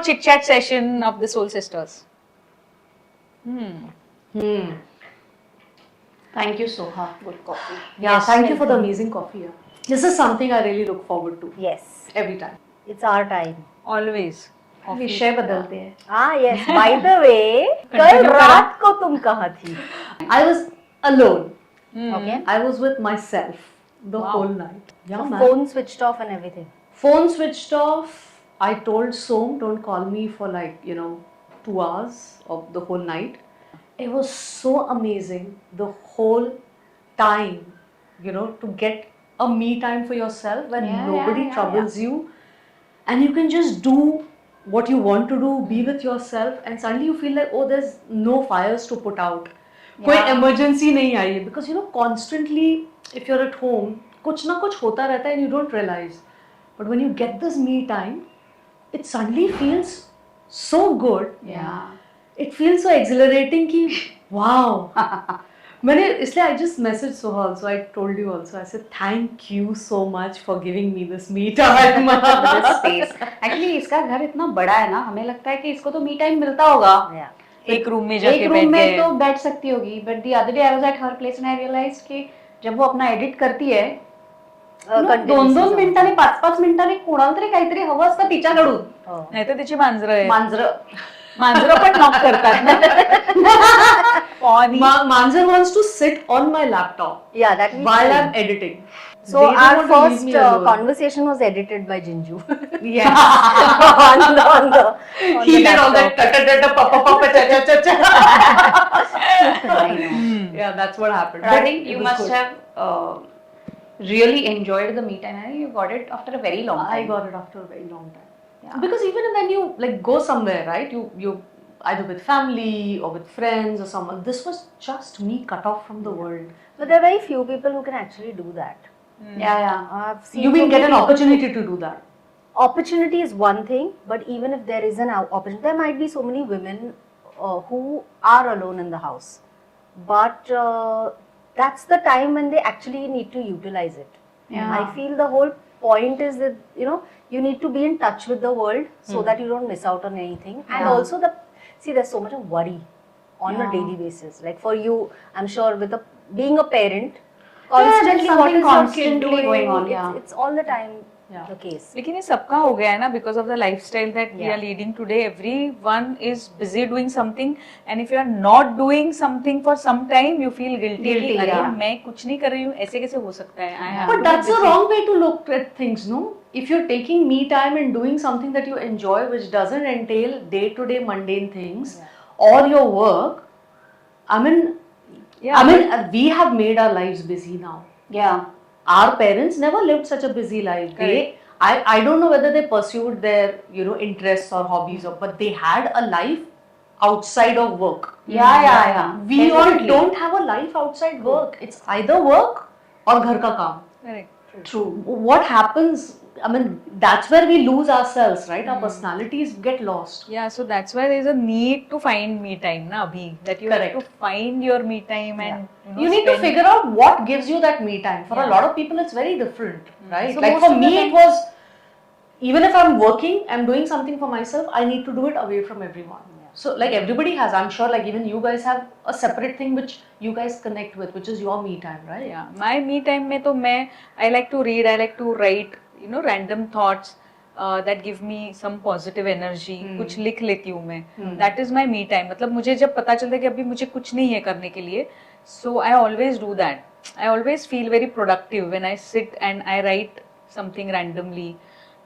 chit chat session of the Soul Sisters. Thank you, Soha. Good coffee. Yeah, Yes, thank you for the welcome. amazing coffee. Yeah. This is something I really look forward to Yes, every time. it's our time. Always. विषय बदलते हैं. Ah, yes. By the way, कल Continue रात को तुम कहाँ थी? I was alone. Okay. I was with myself the Wow. whole night. Yeah, So man. phone switched off and everything. Phone switched off. I told Som, don't call me for like, 2 hours of the whole night. It was so amazing the whole time, to get a me time for yourself when nobody troubles you and you can just do what you want to do, be with yourself, and suddenly you feel like, oh, there's no fires to put out. कोई emergency नहीं आई है because constantly if you're at home कुछ ना कुछ होता रहता है and you don't realize. But when you get this me time, it suddenly feels so good. Yeah. It feels so exhilarating कि wow. मैंने इसलिए I just messaged Soha also. I told you also. I said thank you so much for giving me this me time. This space. Actually, इसका घर इतना बड़ा है ना, हमें लगता है कि इसको तो मी टाइम मिलता होगा. Yeah. एक रूम में जाके एक बैठ रूम में गए. तो बैठ सकती होगी. But the other day I was at her place and I realized कि जब वो अपना एडिट करती है, दोन मिनिटांनी 5-5 मिनिटांनी कोणाला तरी काहीतरी हवं असतं तिच्याकडून. नाही तर तिची मांजरं आहे. मांजरं पण नॉक करतात ना. Funny. Manzar wants to sit on my laptop Yeah, that we while tried. I'm editing. So They don't our want to leave first me alone. conversation was edited by Jinju. Yeah. on the He did all that ta-ta-ta-ta, pa-pa-pa-pa, cha-cha-cha-cha. I know. Yeah, that's what happened. But I But think it you was must good. have really enjoyed the me time. I think you got it after a very long time. I got it after a very long time. Yeah. Because even when you like go somewhere, right? You either with family or with friends or someone. This was just me cut off from the world. But there are very few people who can actually do that. Yeah. I've seen You so will many get an people- opportunity to do that. Opportunity is one thing, but even if there is an opportunity, there might be so many women who are alone in the house. But that's the time when they actually need to utilize it. Yeah. I feel the whole point is that you need to be in touch with the world so that you don't miss out on anything. And Yeah. also there's so much of worry on a daily basis. Like for you, I'm sure with being a parent, constantly something what is your kid constantly doing? going on, It's all the time the case. लेकिन ये सबका हो गया है ना because of the lifestyle that we Yeah. are leading today. Everyone is busy doing something, and if you are not doing something for some time, you feel guilty. Guilty, कि, अरे yeah. मैं कुछ नहीं कर रही हूँ, ऐसे कैसे हो सकता है? I have But to be that's the busy. wrong way to look at things, no? If you're taking me time and doing something that you enjoy, which doesn't entail day-to-day mundane things or your work, I mean, we have made our lives busy now. Yeah. Our parents never lived such a busy life. I don't know whether they pursued their interests or hobbies, but they had a life outside of work. Yeah. We all Definitely. don't have a life outside work. It's either work or घर का काम. Correct. True. What happens? I mean, that's where we lose ourselves, right? Our personalities get lost. Yeah, so that's why there is a need to find me time, na abhi. That you Correct. have to find your me time and You need to spend- figure out what gives you that me time. For a lot of people, it's very different, right? So like most for of the me, time- it was even if I'm working, I'm doing something for myself. I need to do it away from everyone. So, like everybody has, I'm sure, like even you guys have a separate thing which you guys connect with, which is your me time, right? Yeah, my me time में तो मैं I like to read, I like to write, random thoughts that give me some positive energy. कुछ लिख लेती हूँ मैं. That is my me time. मतलब मुझे जब पता चलता है कि अभी मुझे कुछ नहीं है करने के लिए, so I always do that. I always feel very productive when I sit and I write something randomly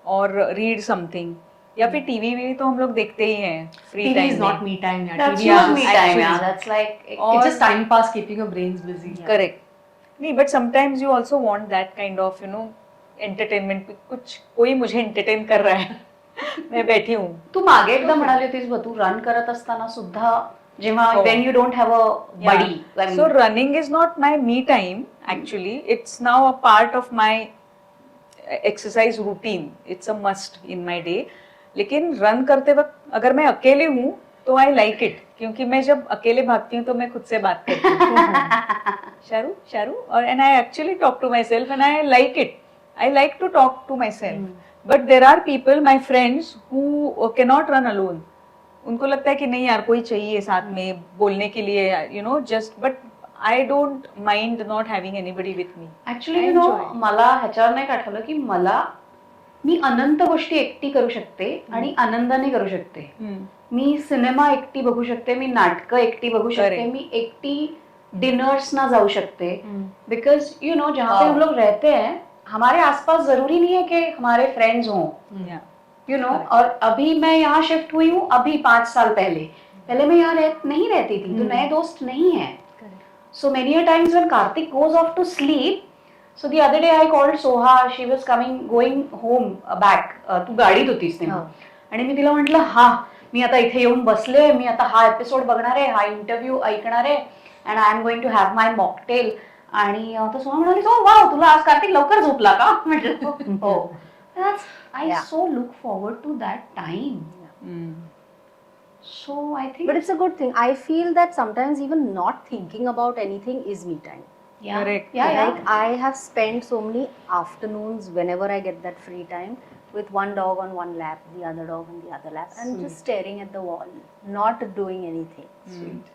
or read something. या फिर टीवी भी तो हम लोग देखते ही हैं free TV time is not me time. Yeah. That's TV not is me actually- time. Yeah. That's like It's just time pass, keeping your brains busy. Correct नहीं but sometimes you also want that kind of entertainment कुछ कोई मुझे entertain कर रहा है मैं बैठी हूँ तू मागे एकदा म्हणाली होतीस बघ तू रन करत असताना सुद्धा जेव्हा when you don't have a buddy. I mean, so running is not my me time actually it's now a part of my exercise routine it's a must in my day लेकिन run करते वक्त अगर मैं अकेले हूँ तो आई like it क्योंकि मैं जब अकेले भागती हूँ तो मैं खुद से बात करती हूँ शारू और and I actually talk to myself and I like it I like to talk to myself But there are people, my friends, who cannot run alone. उनको लगता है कि नहीं यार कोई चाहिए साथ में बोलने के लिए, you know, just but I don't mind not having anybody with me. Actually I you know enjoy. मला ह्याच्यावर नाही आठवलं की मी अनंत गोष्टी एकटी करू शकते आणि आनंदाने करू शकते. मी सिनेमा एकटी बघू शकते, मी नाटकं एकटी बघू शकते, Correct. मी एकटी डिनर्स ना जाऊ सकते. बिकॉज यू नो जहाँ पे हम लोग रहते हैं हमारे आसपास जरूरी नहीं है कि हमारे फ्रेंड्स हों, Yeah. You know. और अभी मैं यहाँ शिफ्ट हुई हूँ अभी 5 साल पहले मैं यहाँ नहीं रहती थी, तो नए दोस्त नहीं है. So many a times when Karthik goes off to sleep, so the other day I called Soha, she was going home back, तू गाडीत होतीस तेव्हा, आणि मी तिला म्हटलं हा मी आता इथे येऊन बसले, मी आता हा एपिसोड बघणार आहे, हा इंटरव्ह्यू ऐकणार आहे, and I am going to have my mocktail. आणि तर सोहा म्हणाली हो वाव तुला आज कार्तिक लवकर झोपला का म्हटलं हो. I so look forward to that time. So I think But it's a good thing. I feel that sometimes even not thinking about anything is me time. yeah, Correct. yeah. Like I have spent so many afternoons whenever I get that free time with one dog on one lap, the other dog on the other lap, and just staring at the wall, not doing anything. Sweet.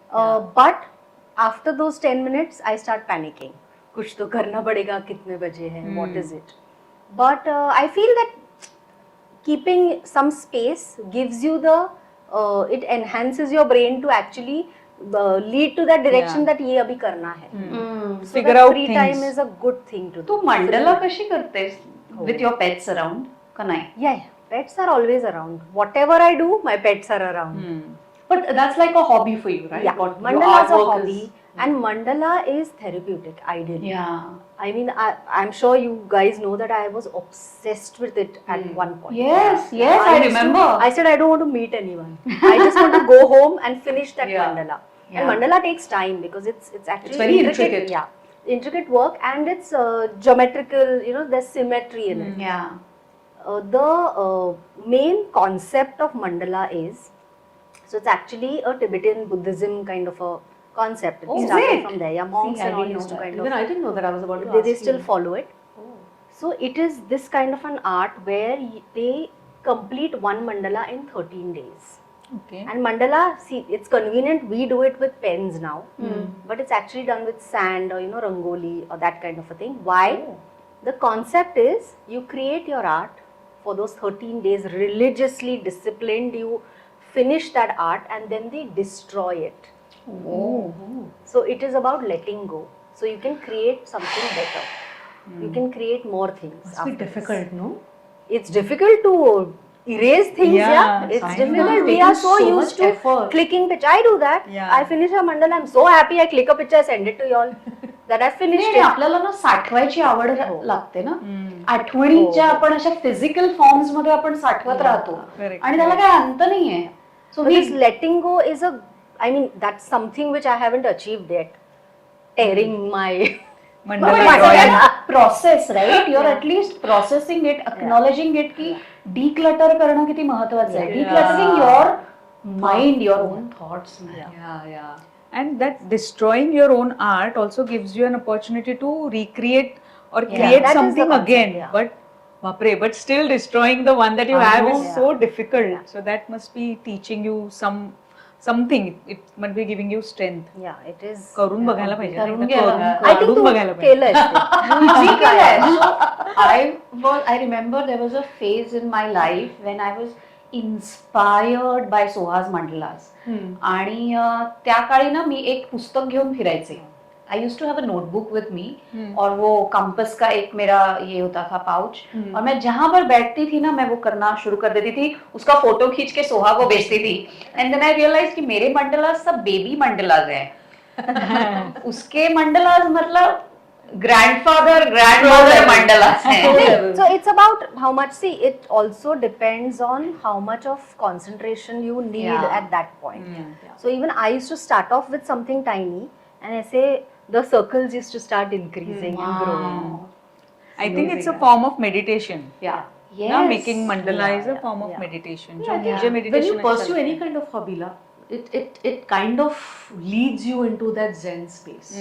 But after those 10 minutes, I start panicking. कुछ तो करना पड़ेगा, कितने बजे हैं, what is it? But I feel that keeping some space gives you the it enhances your brain to actually lead to that direction that ये अभी करना है. So Figure that out free things. time is a good thing to do. तू मंडला कशी करतेस with your pets around का नाही? Yeah, pets are always around. Whatever I do, my pets are around. But that's like a hobby for you, right? Yeah, What your mandala is a artwork hobby, and mandala is therapeutic. Ideally, Yeah. I mean, I'm sure you guys know that I was obsessed with it at one point. Yes, I used to- remember. I said I don't want to meet anyone. I just want to go home and finish that Yeah. mandala. Yeah. And mandala takes time because it's actually It's very intricate. Yeah, intricate work, and it's geometrical. You know, there's symmetry in it. Yeah. The main concept of mandala is, so it's actually a Tibetan Buddhism kind of a concept. It Oh, started is it? from there. Yeah, monks See, I and all didn't used to know that. kind Even of. I didn't know that. I was about to They ask still you. follow it. So it is this kind of an art where they complete one mandala in 13 days. Okay. And mandala, see, it's convenient. We do it with pens now, but it's actually done with sand or rangoli or that kind of a thing. Why? The concept is you create your art for those 13 days, religiously disciplined. You finish that art and then they destroy it. So it is about letting go. So you can create something better. You can create more things. Must be after this. difficult, no? It's difficult to erase things. Yeah, Yeah, it's I difficult. know. We Taking are so so used much to effort. clicking picture. I do that. Yeah. I finish a mandala. I'm so happy. I click a picture. I send it to y'all. That I finished नाही, it. आपल्याला ना साठवायची आवड लागते ना. आठवणीच्या आपण अशा physical forms मध्ये आपण साठवत राहतो Correct. आणि त्याला काही अंत नाहीये. सो So this letting go is I mean, that's something which I haven't achieved yet. Tearing my. Mandala drawing. Process right your at least processing it, acknowledging it की डिक्लटर करणं किती महत्वाचं आहे. Decluttering your mind, your own thoughts. Yeah. And that destroying your own art also gives you an opportunity to recreate or create that is the something concept, again. yeah. But bapre, but still destroying the one that you I have know. is so difficult. So that must be teaching you something. It must be giving you strength. Yeah, it is. करून बघायला पाहिजे. करून एकदा घ्यायला. करून- I think काढून तू बघायला पाहिजे. केलंय. मी केलंय. I remember there was a phase in my life when I was inspired by Soha's mandalas. आणि त्या काळी ना मी एक पुस्तक घेऊन फिरायचे. I use to have a notebook with me और वो कंपस का एक मेरा ये होता था पाउच, और मैं जहां पर बैठती थी ना मैं वो करना शुरू कर देती थी, उसका फोटो खींच के सोहा को भेजती थी. एंड देन आई रियलाइज कि मेरे मंडलास सब बेबी मंडलास हैं. उसके मंडलास मतलब ग्रैंडफादर ग्रैंडमदर मंडलास हैं. So it's about how much. See, it also depends on how much of concentration you need Yeah. at that point. So even I used to start off with something tiny, and I say the circles used to start increasing and growing. I think it's a form of meditation. Yeah. Now making mandala is a yeah, form of yeah. meditation. Yeah, जो मुझे when meditation you अच्छा pursue लगता any है. kind of hobby, it kind of leads you into that Zen space.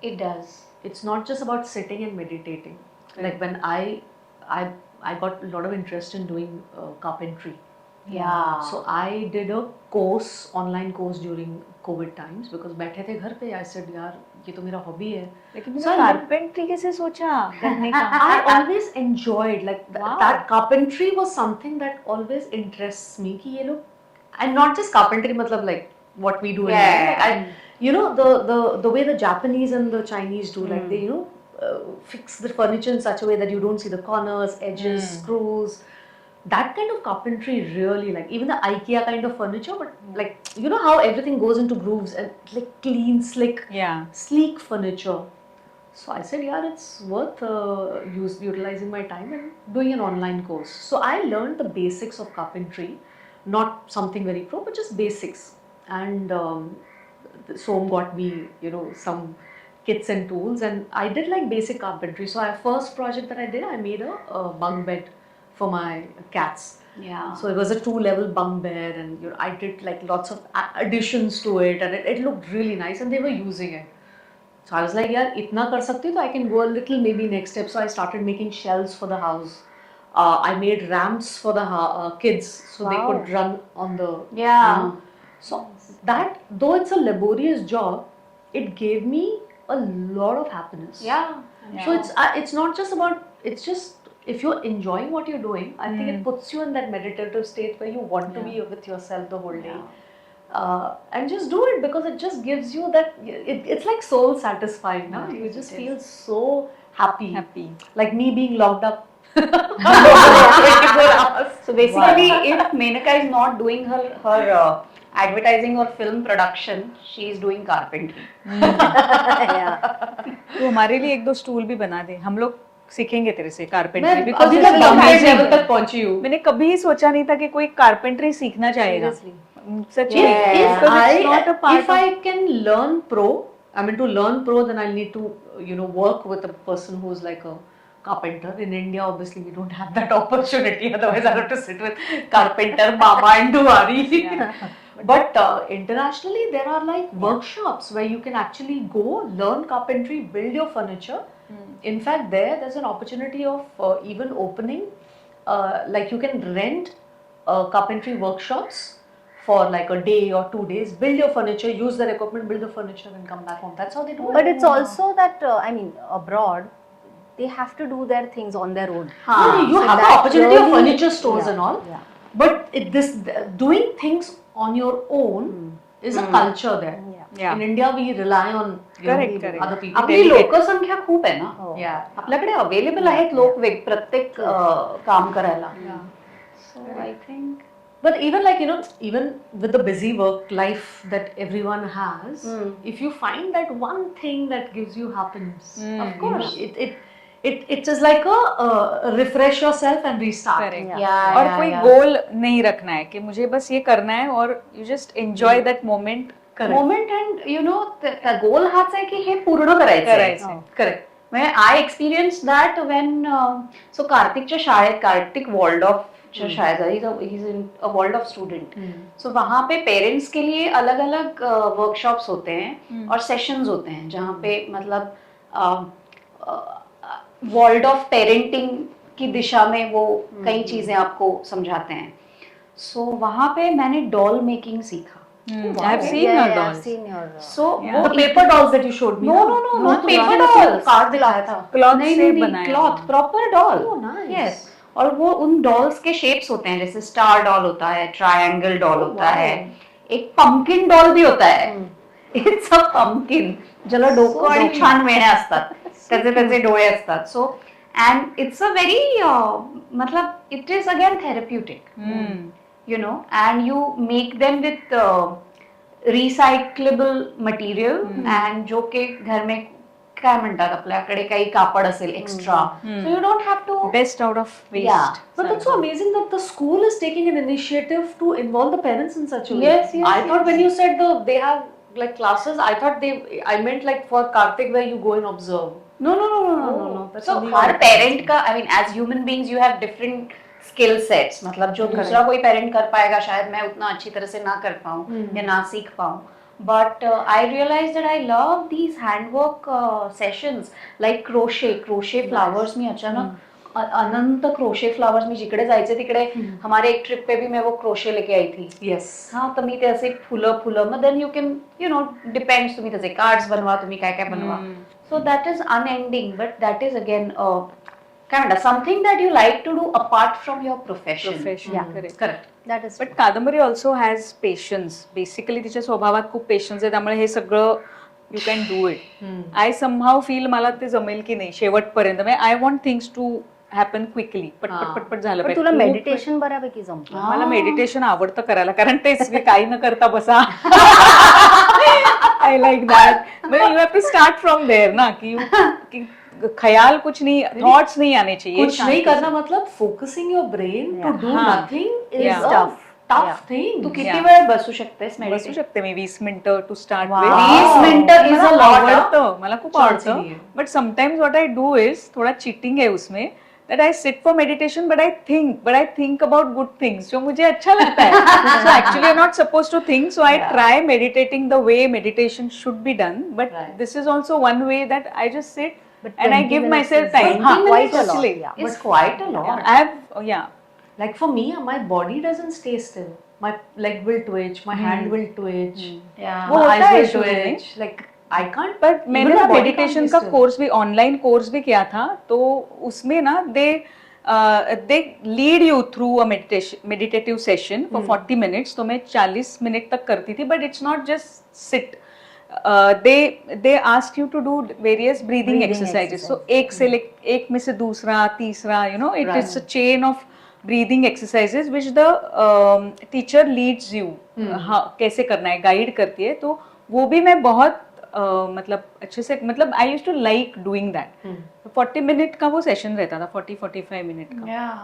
It does. It's not just about sitting and meditating. Like when I I got a lot of interest in doing carpentry. Yeah. So I did a course, online course during COVID times because बैठे थे घर पे. I said यार ये तो मेरा hobby है. लेकिन So I कारपेंट्री कैसे सोचा करने का? I always enjoyed like Wow. that carpentry was something that always interests me कि ये लोग, and not just carpentry मतलब like what we do in Yeah. India. Like you know the way the Japanese and the Chinese do, like they fix the furniture in such a way that you don't see the corners, edges, screws. That kind of carpentry really, like even the IKEA kind of furniture, but like you know how everything goes into grooves and like clean, slick, Yeah. sleek furniture. So I said, yeah, it's worth utilizing my time and doing an online course. So I learned the basics of carpentry, not something very pro, but just basics. And Som got me, some kits and tools, and I did like basic carpentry. So our first project that I did, I made a bunk bed for my cats. Yeah. So it was a 2-level bunk bed, and I did like lots of additions to it, and it looked really nice, and they were using it. So I was like, yeah, itna kar sakti ho, I can go a little maybe next step. So I started making shelves for the house. I made ramps for the kids so they could run on the. Yeah. So that, though it's a laborious job, it gave me a lot of happiness. Yeah. So it's not just about, it's just if you're enjoying what you're doing, I think it puts you in that meditative state where you want to be with yourself the whole day. And just do it because it just gives you that, it's like soul satisfying. No? You just feel so happy. Happy. Like me being locked up. 24 hours. So basically, if Menaka is not doing her advertising or film production, she is doing carpentry. तो हमारे लिए 1-2 stool भी बना दे, हम लोग सीखेंगे तेरे से कारपेंट्री. मैं बिकॉज अभी तक कंप्लीट लेवल तक पहुंची हूँ. मैंने कभी सोचा नहीं था कि कोई कारपेंट्री सीखना चाहेगा. सच में. If Because it's not a part if I can learn pro, I mean to learn pro, then I'll need to work with a person who's like a carpenter. In India, obviously, we don't have that opportunity. Otherwise, I'll have to sit with carpenter, mama, and duari. But internationally, there are like workshops where you can actually go learn carpentry, build your furniture. In fact, there's an opportunity of even opening, like you can rent carpentry workshops for like a day or 2 days, build your furniture, use their equipment, build the furniture and come back home. That's how they do it. But it's also that, abroad, they have to do their things on their own. No, you So have the that opportunity of really- furniture stores and all. Yeah. But doing things on your own is a culture there. Yeah. In India, we rely on Correct, correct. other people. आपली लोकसंख्या खूप आहे ना. Yeah. आपल्याकडे available आहेत लोक प्रत्येक काम करायला. So I think. But even like, even with the busy work life that everyone has, if you find that one thing that gives you happiness, of course, it is like a refresh yourself and restart. Correct. Yeah. और कोई गोल नहीं रखना है कि मुझे बस ये करना है और you just enjoy that moment. Moment and goal हाच आहे की हे पूर्ण करायचं. Correct. म्हणजे I experience that when so कार्तिकच्या शाळेत, कार्तिक वॉल्डॉफच्या शाळेत, ही इज अ वॉल्डॉफ स्टूडेंट. सो वहाँ पे पेरेंट्स के लिए अलग अलग वर्कशॉप्स होते हैं और सेशंस होते हैं जहाँ पे मतलब वॉल्डॉफ पेरेंटिंग की दिशा में वो कई चीजें आपको समझाते हैं. सो वहाँ पे मैंने डॉल मेकिंग सीखा. I have seen your I've dolls. seen your. So Yeah. The paper dolls that you showed me. no, not paper dolls. Card दिखाया था. Cloth नहीं से नहीं बनाया. Cloth proper doll. Oh, nice. Yes. और वो उन डॉल्स के शेप्स होते हैं, जैसे स्टार डॉल होता है, ट्रायंगल डॉल होता है, एक पंपकिन डॉल भी होता है. इट्स अ पंपकिन ज्याला डोकं आणि छान वेण्या असतात, त्याचे डोळे असतात. So and it's a very मतलब it is again therapeutic, and you make them with recyclable material and जो के घर में काय म्हणतात आपल्याकडे काही कापड असेल extra, so you don't have to. Best out of waste. Yeah. But that's so amazing that the school is taking an initiative to involve the parents in such a way. Yes, I thought when you said they have like classes, I meant like for Karthik where you go and observe. No. that's So amazing. Her parent का, I mean, as human beings you have different skill sets. मतलब जो दूसरा कोई parent कर पाएगा शायद मैं उतना अच्छी तरह से ना कर पाऊँ या ना सीख पाऊँ. But I realized that I love these handwork sessions like crochet flowers में अचानक अनंत क्रोशे फ्लावर्स, मी जिकडे जायचे तिकडे हमारे एक ट्रिप पे भी मैं वो क्रोशे लेके आई थी. Yes. हा, तर मी ते असे फुलं मग देन यू कॅन डिपेंड्स, तुम्ही त्याचे कार्ड्स बनवा, तुम्ही काय काय बनवा. So that is unending, but that is again काय म्हणतात, something that you like to do apart from your profession. Profession correct. That is but Kadambari also has patience. Basically तिच्या स्वभावात खूप पेशन्स आहे, त्यामुळे हे सगळं you can do it. I somehow feel मला ते जमेल की नाही शेवटपर्यंत. I want things to happen quickly, पटपट झालं पण तुला पाहिजे. मेडिटेशन बऱ्यापैकी जमतं. मला मेडिटेशन आवडतं करायला, कारण तेच मी काही न करता बसा. I like that. You have to start from there ना, की ख्याल कुछ नहीं, थॉट्स नहीं आने चाहिए. कुछ नहीं करना मतलब focusing your brain to do हाँ. nothing is Yeah. a tough Yeah. thing. तू किती Yeah. वेळ बसू शकतेस बसू मेडिटेशन? शकते मी 20 मिनिटं टू स्टार्ट. Wow. 20 मिनिटं is a lot, आवडतं, मला खूप Chance आवडतं. नहीं है. But sometimes what I do is, थोड़ा चीटिंग है उसमें, that I sit for meditation but I think about good things, जो मुझे अच्छा लगता है. So actually you're not supposed to think, so I Yeah. try meditating the way meditation should be done, but Right. this is also one way that I just sit But and I 20 give minutes myself is time. 20 हाँ, minutes quite a lot, actually. yeah. It's quite a lot. I have, yeah. Like for me, my body doesn't stay still. My leg will twitch, my hand will twitch, Yeah. वो my होता eyes है will शुरू में. twitch. Like I can't. पर even मैंने my ना body can't meditation be का still. Course भी, ऑनलाइन कोर्स भी किया था, तो उसमें ना they lead you through a meditative session for 40 minutes. तो मैं 40 मिनट तक करती थी, but it's not just sit. They ask you to do various breathing Breathing exercises. So exercise. एक में से दूसरा, तीसरा, it is a chain of breathing exercises which the teacher leads you. कैसे करना है, गाइड करती है. तो वो भी मैं बहुत मतलब अच्छे से, मतलब I use to like doing that. 40 minute का वो सेशन रहता था, 40-45 मिनट का. Yeah.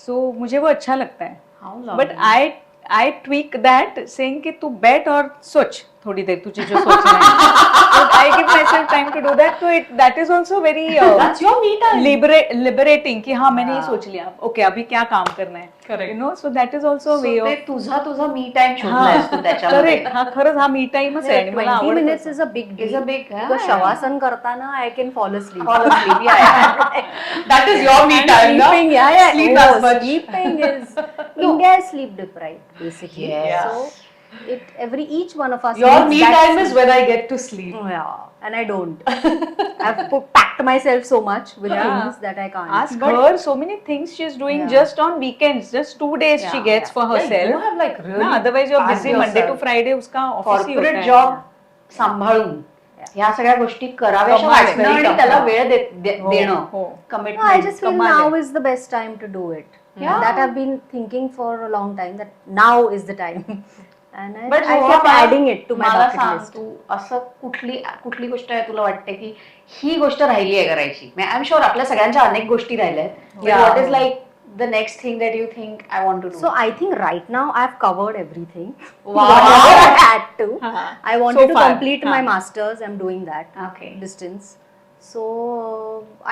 सो मुझे वो अच्छा लगता है. How but lovely. I tweak that saying कि तू बैठ और सोच थोड़ी देर, तुझे जो सोचना है. I give myself time to do that. तो that is also very That's your me time. Liberating कि हाँ मैंने ये सोच लिया, ओके अभी क्या काम करना है. Correct. So that is also So वे ते ऑफ. तुझा मी टाइम शोधलायस तू त्याच्यामध्ये. करेक्ट. हा खरंच हा मी टाइमच आहे आणि मला 20 minutes आवडतं. is a big Is deal. a big, Because yeah. Shavasana करताना I can fall asleep. Fall asleep. Yeah. That is your me And time. no? sleeping, yeah. Sleep as much. Sleeping is India is sleep deprived basically. Yes. So each one of us. Your needs me that time sleep. is when I get to sleep. Yeah, and I don't. I've packed myself so much with Yeah. things that I can't. Ask her so many things she's doing Yeah. just on weekends, just 2 days she Yeah, gets for Yeah, herself. you have like really. ना, otherwise you're packed busy Monday to yourself. Friday, उसका office ही होता corporate है. Job सांभाळून ह्या सगळ्या गोष्टी कराव्याशा कमाल आहे. वाटणं आणि Very त्याला tough. वेळ हो, देणं, हो. No, I commitment. just feel कमाल now है. is the best time to do it. Yeah. That I've been thinking for a long time that now is the time. And I But kept adding it to my मला bucket सांग, list. तू असं कुठली गोष्ट आहे तुला वाटते की ही गोष्ट राहिली आहे करायची? आय एम शुअर आपल्या सगळ्यांच्या अनेक गोष्टी राहिल्या आहेत. Yeah. What is like the next thing that you think I want to do? So I think right now I've covered everything. Wow. Whatever I had to. हाँ. I wanted So to far, complete my हाँ. masters. I'm doing that Okay. distance. So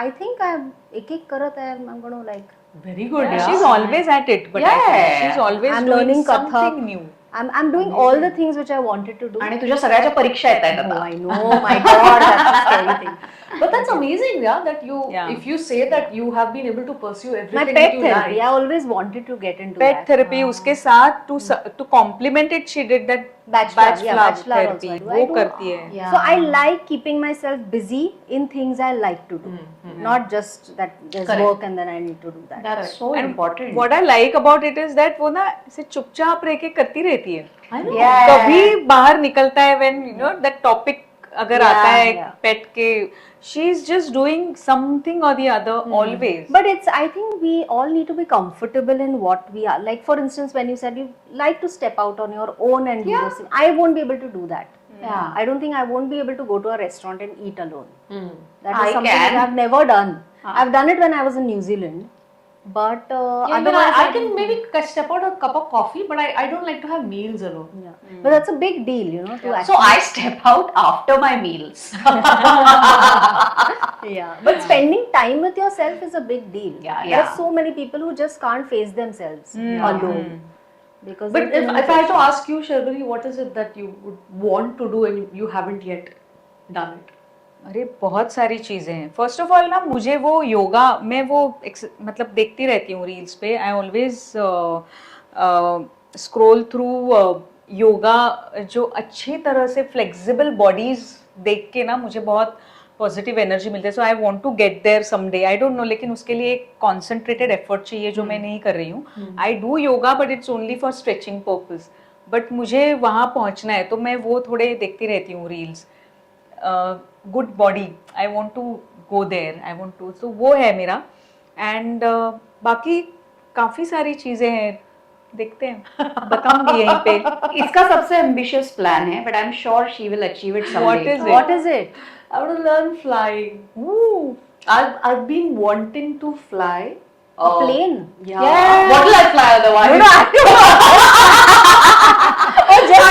I think I'm एक करत आहे. I'm gonna like. Very good. Yeah. She's always at it, but I think Yeah. she's always I'm doing learning something Kathak. new. I'm doing all the things which I wanted to do. आणि तुझ्या सगळ्याच्या परीक्षा येत आहेत Oh, आता. I know, my God, that's a scary thing. But that's amazing, yeah, that you, Yeah. if you say that you have been able to pursue My everything pet that you therapy, like. I always wanted to get into Pet that. therapy उसके साथ to complement it, she did that Bachelor, yeah, love bachelor therapy. also I do. वो करती है. Yeah. So I like keeping myself busy in things I like to do, not just that there's Correct. work and then I need to do that. That's so And important. what I like about it is that वो ना ऐसे चुपचाप रह के करती रहती है. I know. Yeah. कभी बाहर निकलता है when you know that topic अगर Yeah, आता है yeah. पेट के, she is just doing something or the other always. But I think we all need to be comfortable in what we are. Like for instance, when you said you like to step out on your own and do this thing, I won't be able to do that. Yeah. I don't think I won't be able to go to a restaurant and eat alone. That is I something can. that I've never done. I've done it when I was in New Zealand, but Yeah, even otherwise I don't can think- maybe step out a cup of coffee, but I don't like to have meals alone. Yeah. But that's a big deal, you know. To So I step out after my meals. yeah, but spending time with yourself is a big deal. Yeah, There are yeah. so many people who just can't face themselves alone because. But they're if too I had to much- ask you, Sharvari, what is it that you would want to do and you haven't yet done it? अरे बहुत सारी चीजें हैं. First of all ना मुझे वो योगा, मैं वो मतलब देखती रहती हूँ रील्स पे. I always scroll through yoga, जो अच्छी तरह से फ्लेक्सिबल बॉडीज देख के ना मुझे बहुत पॉजिटिव एनर्जी मिलती है. So I want to get there someday. I don't know, लेकिन उसके लिए एक कॉन्सेंट्रेटेड एफर्ट चाहिए जो मैं नहीं कर रही हूँ. I do yoga but it's only for stretching purpose. But मुझे वहाँ पहुँचना है तो मैं वो थोड़े देखती रहती हूँ reels. Good body, I want to go there, I want to. So वो है मेरा. एंड बाकी काफ़ी सारी चीज़ें हैं, देखते हैं, बताऊंगी यहीं पे. इसका सबसे ambitious प्लान है, but I'm sure she will achieve it someday. What is it? What is it? I want to learn flying. Ooh. I've been wanting to fly. A plane? Yeah. Yeah. What will I fly otherwise? No, oh, just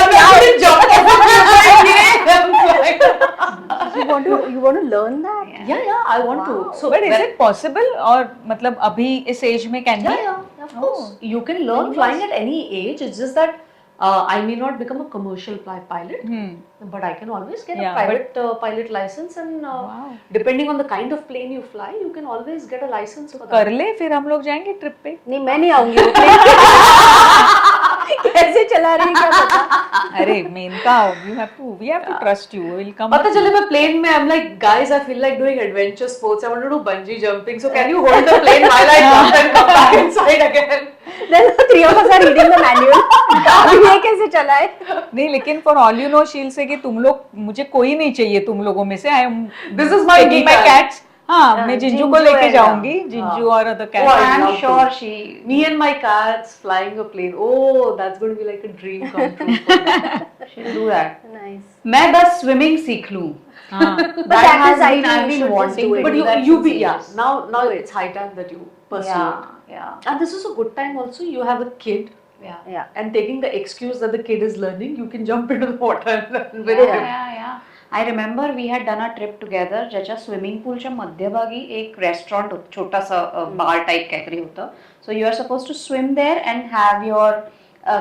you want to learn that? Yeah, I want to. So, But is it possible? और मतलब अभी इस as में can be? yeah, of course. You can learn flying at any age. It's just that I may not become a commercial pilot, but I can always get Yeah, a private pilot license, and Wow. depending on the kind of plane you fly, you can always get a license for that. कर ले, फिर हम लोग जाएंगे trip पे. नहीं, मैं नहीं आऊंगी वो plane. कैसे चला रही है क्या पता. अरे Maneka, we have to trust you. We'll come. पता चले मैं plane में I'm like, guys, I feel like doing adventure sports. I want to do bungee jumping. So can you hold the plane while I jump and come back inside again? Then the three of us are reading the manual. अभी ये कैसे चला है? नहीं, लेकिन for all you know शील से कि तुम लोग, मुझे कोई नहीं चाहिए तुम लोगों में से. I am This is my me my time. Cats. हाँ, मैं जिंजू को जिंजू लेके है, जाऊंगी, हाँ. जिंजू और other Oh, cats. I I'm love sure to. she. Me and my cats flying a plane. Oh, that's going to be like a dream come true for me. She'll do that. Nice. मैं बस swimming सीख लूँ. हाँ. that has is, I been, think I've you been should just wanting do to it. But do that you since be, yeah. ages. Now it's high time that you pursue it. Yeah. And this is a good time also. You have a kid, Yeah. and taking the excuse that the kid is learning, you can jump into the water and with Yeah, him. yeah. I remember we had done a trip together ज्याच्या swimming पूलच्या मध्यभागी एक restaurant होतं, छोटासा बार type काहीतरी होतं. So you are supposed to swim there and have your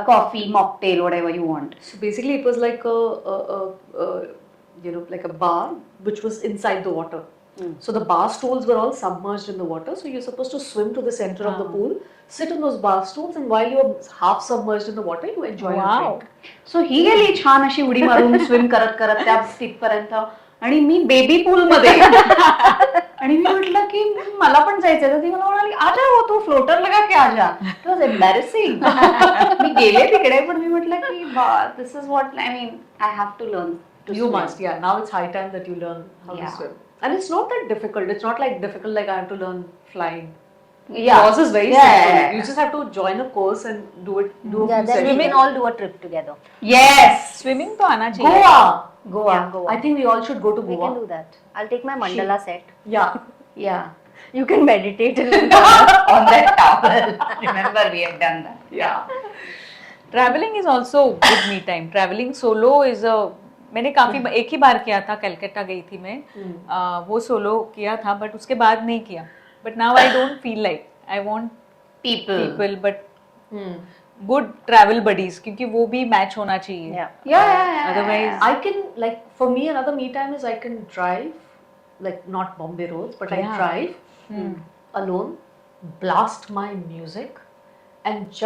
coffee, mocktail, whatever you want. So basically, it was like like a bar which was inside the water. So the bar stools were all submerged in the water. So you're supposed to swim to the center of the pool, sit on those bar stools, and while you're half submerged in the water, you enjoy a Wow. drink. सो ही गेली छान अशी उडी मारून swim करत करत त्या तिथपर्यंत, आणि me baby pool मध्ये. आणि मी म्हटलं की मला पण जायचंय, तर ती मला म्हणाली आजा हो तू फ्लोटर लगा के आजा. It was embarrassing. मी गेले तिकडे, पण मी म्हटलं की this is what I mean, I have to learn. You must, yeah. Now it's high time that you learn how to Yeah. swim. And it's not that difficult. It's not like difficult like I have to learn flying. Yeah. Yours is very Yeah. simple. You just have to join a course and do it. Do a Yeah, few then we sessions. can all do a trip together. Yes. Swimming तो आना चाहिए. Goa. Goa. Yeah, Goa. I think we all should go to We Goa. can do that. I'll take my mandala set. Yeah. Yeah. You can meditate in On that towel. Remember we had done that. Yeah. Travelling is also good me time. Travelling solo is a, मैंने काफी एक ही बार किया था, कलकत्ता गई थी मैं. वो solo किया था, बट उसके बाद नहीं किया. But now I don't feel like, I want People. People, but good travel buddies, क्योंकि वो भी मैच होना चाहिए. Yeah. Yeah. Otherwise- I can, like, for me, another me time is I can drive, like, not Bombay roads, but I Yeah. drive alone, blast my music, and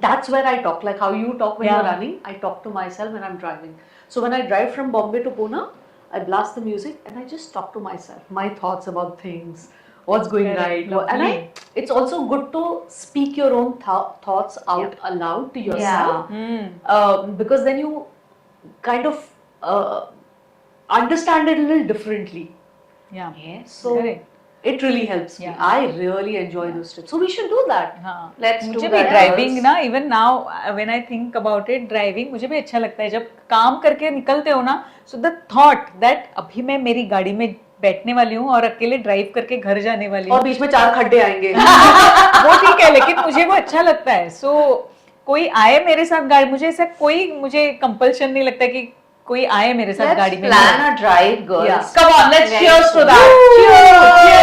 that's where I talk, like how you talk when you're Yeah. running, I talk to myself when I'm driving. So when I drive from Bombay to Pune, I blast the music and I just talk to myself, my thoughts about things, what's going Correct, right, lovely. it's also good to speak your own thoughts out aloud to yourself. Because then you kind of understand it a little differently. Yeah. Yes. So Correct. it really helps me. Yeah. I really enjoy those trips. So we should do that. हाँ. Let's do मुझे भी that. Driving ना, even now when I think about it, driving मुझे भी अच्छा लगता है. जब काम करके निकलते हो ना, सो द थॉट दैट अभी मैं मेरी गाड़ी में बैठने वाली हूँ और अकेले ड्राइव करके घर जाने वाली और हूँ, बीच में 4 खड्डे आएंगे. वो ठीक है, लेकिन मुझे वो अच्छा लगता है. सो कोई आए मेरे साथ गाड़ी, मुझे ऐसा कोई मुझे कंपल्शन नहीं लगता कि कोई आए मेरे साथ Let's गाड़ी में. plan a drive, girls. Yeah. Come on, let's Right. cheers to that. Cheers.